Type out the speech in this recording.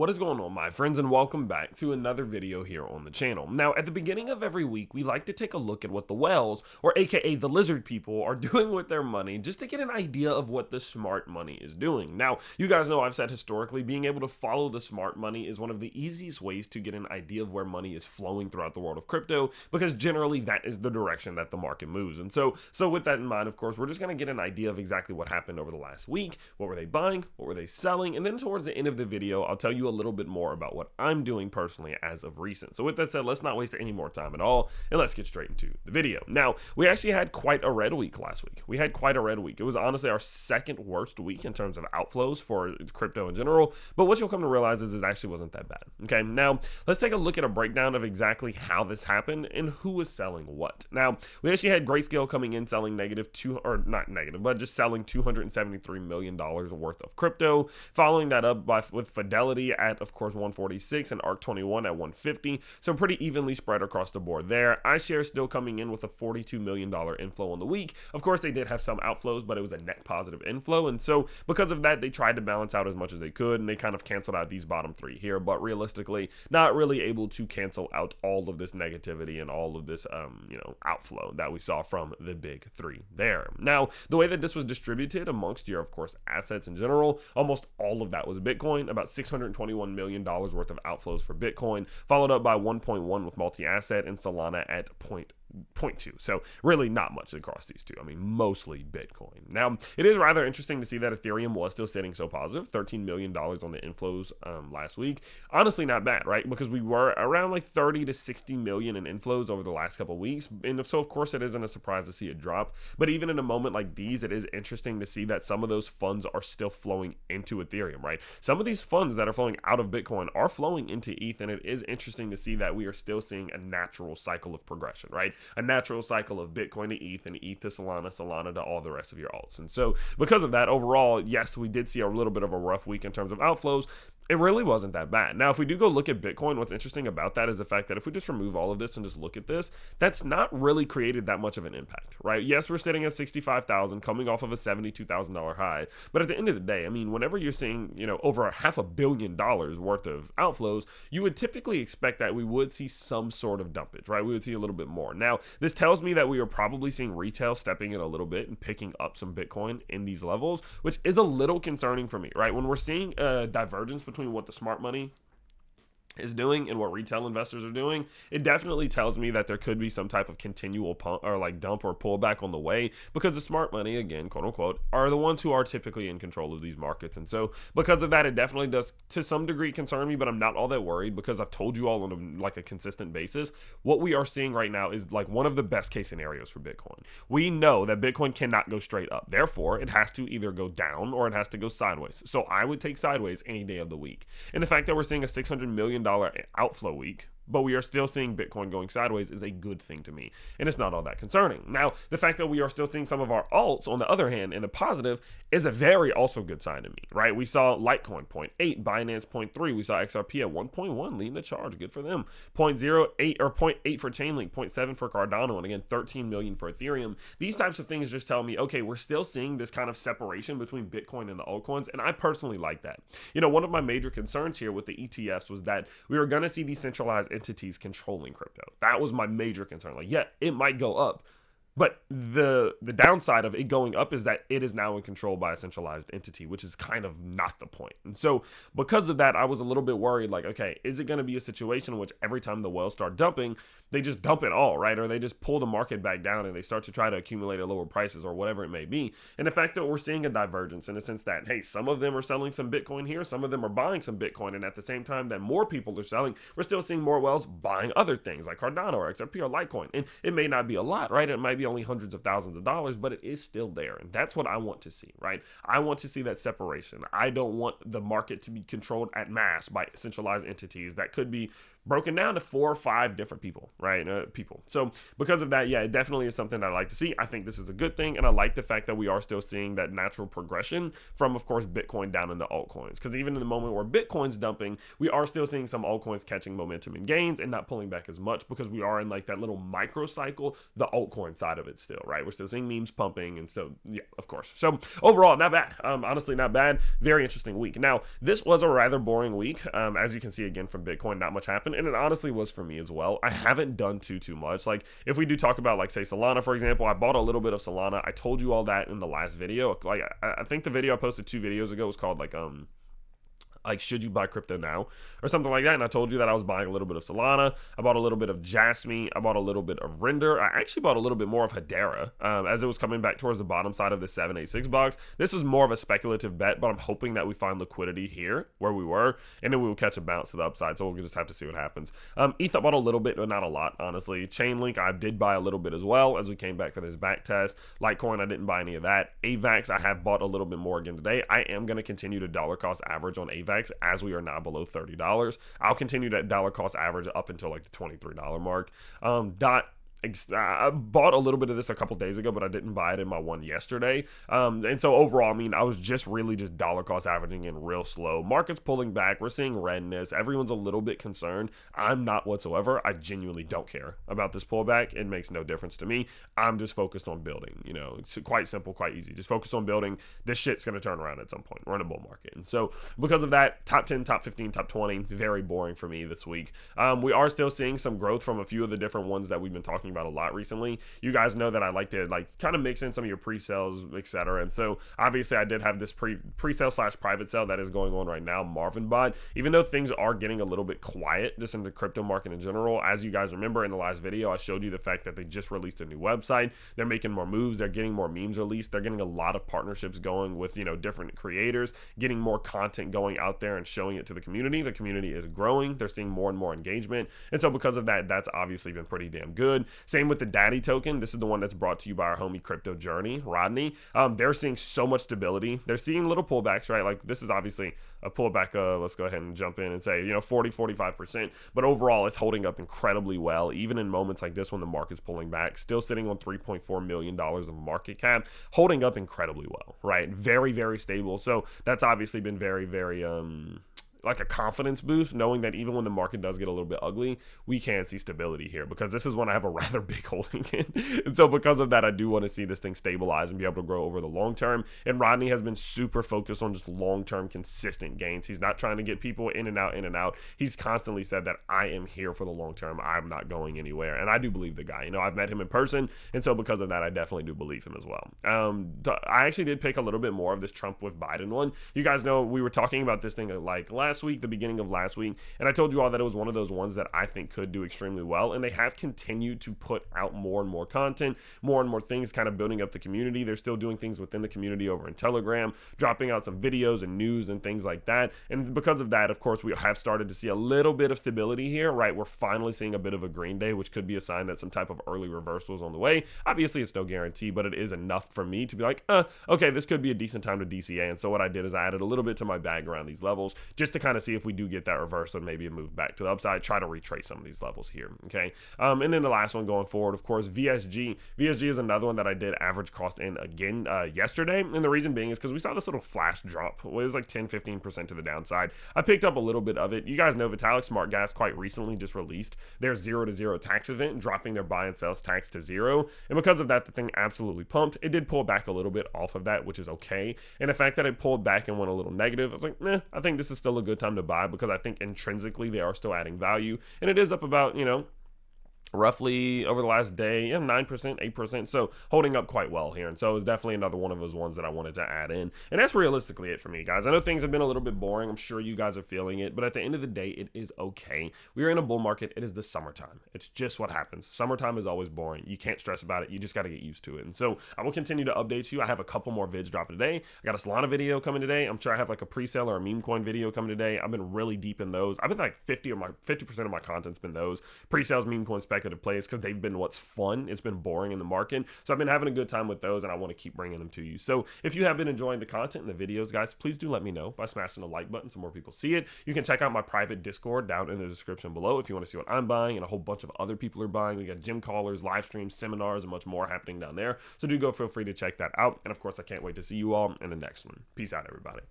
What is going on, my friends, and welcome back to another video here on the channel. Now, at the beginning of every week, we like to take a look at what the whales, or aka the lizard people, are doing with their money, just to get an idea of what the smart money is doing. Now, you guys know I've said historically, being able to follow the smart money is one of the easiest ways to get an idea of where money is flowing throughout the world of crypto, because generally that is the direction that the market moves. And so with that in mind, of course, we're just going to get an idea of exactly what happened over the last week. What were they buying? What were they selling? And then towards the end of the video, I'll tell you a little bit more about what I'm doing personally as of recent. So with that said, let's not waste any more time at all, and let's get straight into the video. Now, we actually had quite a red week last week. We had quite a red week. It was honestly our second worst week in terms of outflows for crypto in general, but what you'll come to realize is it actually wasn't that bad. Okay, now let's take a look at a breakdown of exactly how this happened and who was selling what. Now, we actually had Grayscale coming in selling just selling $273 million worth of crypto, following that up with Fidelity at, of course, 146 and ARC21 at 150. So pretty evenly spread across the board there. iShares still coming in with a $42 million inflow on the week. Of course, they did have some outflows, but it was a net positive inflow. And so because of that, they tried to balance out as much as they could, and they kind of canceled out these bottom three here, but realistically, not really able to cancel out all of this negativity and all of this, outflow that we saw from the big three there. Now, the way that this was distributed amongst your, of course, assets in general, almost all of that was Bitcoin, about $621 million worth of outflows for Bitcoin, followed up by 1.1 with multi-asset and Solana at 0.2. So really not much across these two. I mean, mostly Bitcoin. Now, it is rather interesting to see that Ethereum was still sitting so positive, $13 million on the inflows last week. Honestly, not bad, right? Because we were around like 30 to 60 million in inflows over the last couple of weeks. And so, of course, it isn't a surprise to see it drop. But even in a moment like these, it is interesting to see that some of those funds are still flowing into Ethereum, right? Some of these funds that are flowing out of Bitcoin are flowing into ETH, and it is interesting to see that we are still seeing a natural cycle of progression, right? A natural cycle of Bitcoin to ETH and ETH to Solana, Solana to all the rest of your alts. And so because of that, overall, yes, we did see a little bit of a rough week in terms of outflows. It really wasn't that bad. Now, if we do go look at Bitcoin, what's interesting about that is the fact that if we just remove all of this and just look at this, that's not really created that much of an impact, right? Yes, we're sitting at 65,000 coming off of a $72,000 high. But at the end of the day, I mean, whenever you're seeing, over $500 million worth of outflows, you would typically expect that we would see some sort of dumpage, right? We would see a little bit more. Now, this tells me that we are probably seeing retail stepping in a little bit and picking up some Bitcoin in these levels, which is a little concerning for me, right? When we're seeing a divergence between what the smart money is doing and what retail investors are doing, it definitely tells me that there could be some type of continual pump or like dump or pullback on the way, because the smart money, again, quote unquote, are the ones who are typically in control of these markets. And so because of that, it definitely does to some degree concern me, but I'm not all that worried, because I've told you all on a consistent basis, what we are seeing right now is like one of the best case scenarios for Bitcoin. We know that Bitcoin cannot go straight up. Therefore, it has to either go down or it has to go sideways. So I would take sideways any day of the week. And the fact that we're seeing a $600 million outflow week, but we are still seeing Bitcoin going sideways, is a good thing to me. And it's not all that concerning. Now, the fact that we are still seeing some of our alts, on the other hand, in the positive, is a very also good sign to me, right? We saw Litecoin 0.8, Binance 0.3. We saw XRP at 1.1 leading the charge. Good for them. 0.08 or 0.8 for Chainlink, 0.7 for Cardano, and again, 13 million for Ethereum. These types of things just tell me, okay, we're still seeing this kind of separation between Bitcoin and the altcoins, and I personally like that. One of my major concerns here with the ETFs was that we were going to see decentralized entities controlling crypto. That was my major concern. Like, yeah, it might go up, but the downside of it going up is that it is now in control by a centralized entity, which is kind of not the point. And so because of that, I was a little bit worried, like, okay, is it going to be a situation in which every time the whales start dumping, they just dump it all, right? Or they just pull the market back down and they start to try to accumulate at lower prices or whatever it may be. And the fact that we're seeing a divergence in the sense that, hey, some of them are selling some Bitcoin here, some of them are buying some Bitcoin. And at the same time that more people are selling, we're still seeing more whales buying other things like Cardano or XRP or Litecoin. And it may not be a lot, right? It might be only hundreds of thousands of dollars, but it is still there. And that's what I want to see, right? I want to see that separation. I don't want the market to be controlled at mass by centralized entities that could be broken down to 4 or 5 different people, right? So because of that, yeah, it definitely is something that I like to see. I think this is a good thing, and I like the fact that we are still seeing that natural progression from, of course, Bitcoin down into altcoins. Because even in the moment where Bitcoin's dumping, we are still seeing some altcoins catching momentum and gains and not pulling back as much, because we are in like that little micro cycle, the altcoin side of it still, right? We're still seeing memes pumping, and so yeah, of course. So overall, not bad. Honestly, not bad. Very interesting week. Now, this was a rather boring week. As you can see again from Bitcoin, not much happened, and it honestly was for me as well. I haven't done too much. Like if we do talk about, like, say, Solana, for example, I bought a little bit of Solana. I told you all that in the last video. Like I think the video I posted 2 videos ago was called like should you buy crypto now or something like that, and I told you that I was buying a little bit of Solana. I bought a little bit of Jasmine. I bought a little bit of Render. I actually bought a little bit more of Hedera as it was coming back towards the bottom side of the 786 box. This was more of a speculative bet, but I'm hoping that we find liquidity here where we were, and then we will catch a bounce to the upside, so we'll just have to see what happens. ETH I bought a little bit, but not a lot, honestly. Chainlink I did buy a little bit as well as we came back for this back test. Litecoin I didn't buy any of that. AVAX I have bought a little bit more again today. I am going to continue to dollar cost average on AVAX as we are now below $30. I'll continue that dollar cost average up until like the $23 mark. I bought a little bit of this a couple days ago, but I didn't buy it in my one yesterday. And so overall, I mean, I was just really just dollar cost averaging in real slow. Market's pulling back. We're seeing redness. Everyone's a little bit concerned. I'm not whatsoever. I genuinely don't care about this pullback. It makes no difference to me. I'm just focused on building. You know, it's quite simple, quite easy. Just focus on building. This shit's going to turn around at some point. We're in a bull market. And so because of that, top 10, top 15, top 20, very boring for me this week. We are still seeing some growth from a few of the different ones that we've been talking about a lot recently. You guys know that I like to kind of mix in some of your pre-sales, etc. And so obviously I did have this pre-sale / private sale that is going on right now, Marvin Bot. Even though things are getting a little bit quiet just in the crypto market in general, as you guys remember in the last video, I showed you the fact that they just released a new website. They're making more moves. They're getting more memes released. They're getting a lot of partnerships going with, you know, different creators, getting more content going out there and showing it to the community. The community is growing. They're seeing more and more engagement. And so because of that, that's obviously been pretty damn good. Same with the Daddy token. This is the one that's brought to you by our homie Crypto Journey, Rodney. They're seeing so much stability. They're seeing little pullbacks, right? Like this is obviously a pullback. Let's go ahead and jump in and say, you know, 40-45%, but overall it's holding up incredibly well, even in moments like this when the market's pulling back. Still sitting on $3.4 million of market cap, holding up incredibly well, right? Very stable. So that's obviously been very like a confidence boost, knowing that even when the market does get a little bit ugly, we can see stability here, because this is when I have a rather big holding in. And so because of that, I do want to see this thing stabilize and be able to grow over the long term. And Rodney has been super focused on just long-term consistent gains. He's not trying to get people in and out. He's constantly said that I am here for the long term. I'm not going anywhere. And I do believe the guy. You know, I've met him in person. And so because of that, I definitely do believe him as well. I actually did pick a little bit more of this Trump with Biden one. You guys know we were talking about this thing like last week, the beginning of last week, and I told you all that it was one of those ones that I think could do extremely well, and they have continued to put out more and more content, more and more things, kind of building up the community. They're still doing things within the community over in Telegram, dropping out some videos and news and things like that. And because of that, of course, we have started to see a little bit of stability here, right? We're finally seeing a bit of a green day, which could be a sign that some type of early reversal is on the way. Obviously, it's no guarantee, but it is enough for me to be like, okay, this could be a decent time to DCA. And so what I did is I added a little bit to my bag around these levels, just to kind of see if we do get that reverse and maybe a move back to the upside, try to retrace some of these levels here. Okay. And then the last one going forward, of course, VSG. VSG is another one that I did average cost in again yesterday. And the reason being is because we saw this little flash drop. It was like 10-15% to the downside. I picked up a little bit of it. You guys know Vitalik Smart Gas quite recently just released their 0-to-0 tax event, dropping their buy and sales tax to 0. And because of that, the thing absolutely pumped. It did pull back a little bit off of that, which is okay. And the fact that it pulled back and went a little negative, I was like, I think this is still a good time to buy, because I think intrinsically they are still adding value, and it is up about, you know, roughly over the last day, 9%, 8%, so holding up quite well here. And so it's definitely another one of those ones that I wanted to add in. And that's realistically it for me, guys. I know things have been a little bit boring. I'm sure you guys are feeling it, but at the end of the day, it is okay. We are in a bull market. It is the summertime. It's just what happens. Summertime is always boring. You can't stress about it. You just got to get used to it. And so I will continue to update you. I have a couple more vids dropping today. I got a Solana video coming today. I'm sure I have like a pre-sale or a meme coin video coming today. I've been really deep in those. I've been like 50% of my content's been those pre-sales, meme coin, spec speculative plays because they've been what's fun. It's been boring in the market. So I've been having a good time with those, and I want to keep bringing them to you. So if you have been enjoying the content and the videos, guys, please do let me know by smashing the like button so more people see it. You can check out my private Discord down in the description below if you want to see what I'm buying and a whole bunch of other people are buying. We got gym callers, live streams, seminars, and much more happening down there. So do go feel free to check that out. And of course, I can't wait to see you all in the next one. Peace out, everybody.